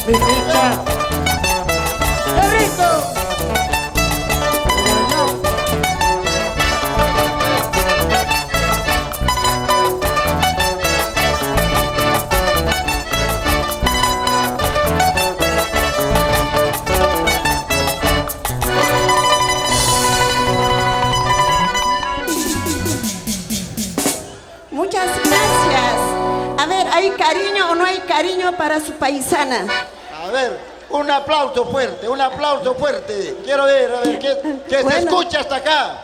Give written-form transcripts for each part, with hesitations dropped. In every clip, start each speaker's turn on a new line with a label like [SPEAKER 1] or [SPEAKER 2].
[SPEAKER 1] Pipicha. ¡Qué rico!
[SPEAKER 2] Muchas gracias. A ver, ¿hay cariño o no hay cariño para su paisana?
[SPEAKER 3] A ver, un aplauso fuerte, un aplauso fuerte. Quiero ver, a ver, que
[SPEAKER 2] Bueno.
[SPEAKER 3] se escucha hasta acá.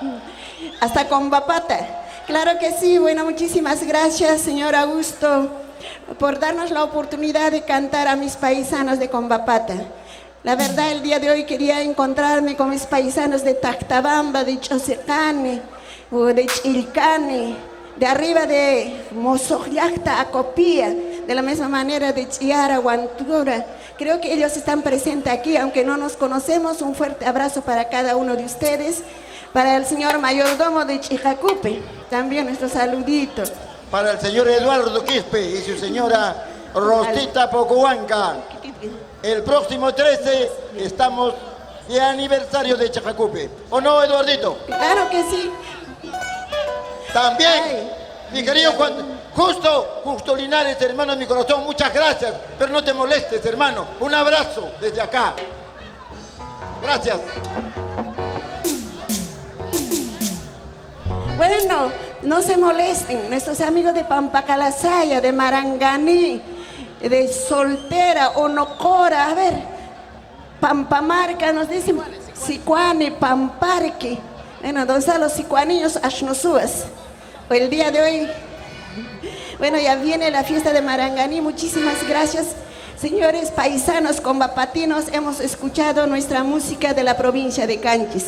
[SPEAKER 2] Hasta con Bapata. Claro que sí. Bueno, muchísimas gracias, señor Augusto, por darnos la oportunidad de cantar a mis paisanos de Combapata. La verdad, el día de hoy quería encontrarme con mis paisanos de Tactabamba, de Chosecane, o de Chilcane, de arriba de Mozoyacta, Acopía, de la misma manera de Chiara, Guantura. Creo que ellos están presentes aquí, aunque no nos conocemos. Un fuerte abrazo para cada uno de ustedes. Para el señor mayordomo de Chijacupe, también nuestro saludito.
[SPEAKER 3] Para el señor Eduardo Quispe y su señora Rosita Pocuanca. El próximo 13 estamos de aniversario de Chajacupe. ¿O no, Eduardito?
[SPEAKER 2] Claro que sí.
[SPEAKER 3] También,
[SPEAKER 2] Ay.
[SPEAKER 3] mi querido Justo Linares, hermano de mi corazón, muchas gracias. Pero no te molestes, hermano. Un abrazo desde acá. Gracias.
[SPEAKER 2] Bueno, no se molesten, nuestros amigos de Pampacalasaya, de Maranganí, de Soltera, Onocora, a ver, Pampamarca, nos dicen Sicuani, Pamparque. Bueno, donde están los sicuaniños, Ashnosuas. El día de hoy, bueno, ya viene la fiesta de Maranganí. Muchísimas gracias, señores paisanos combapatinos. Hemos escuchado nuestra música de la provincia de Canchis.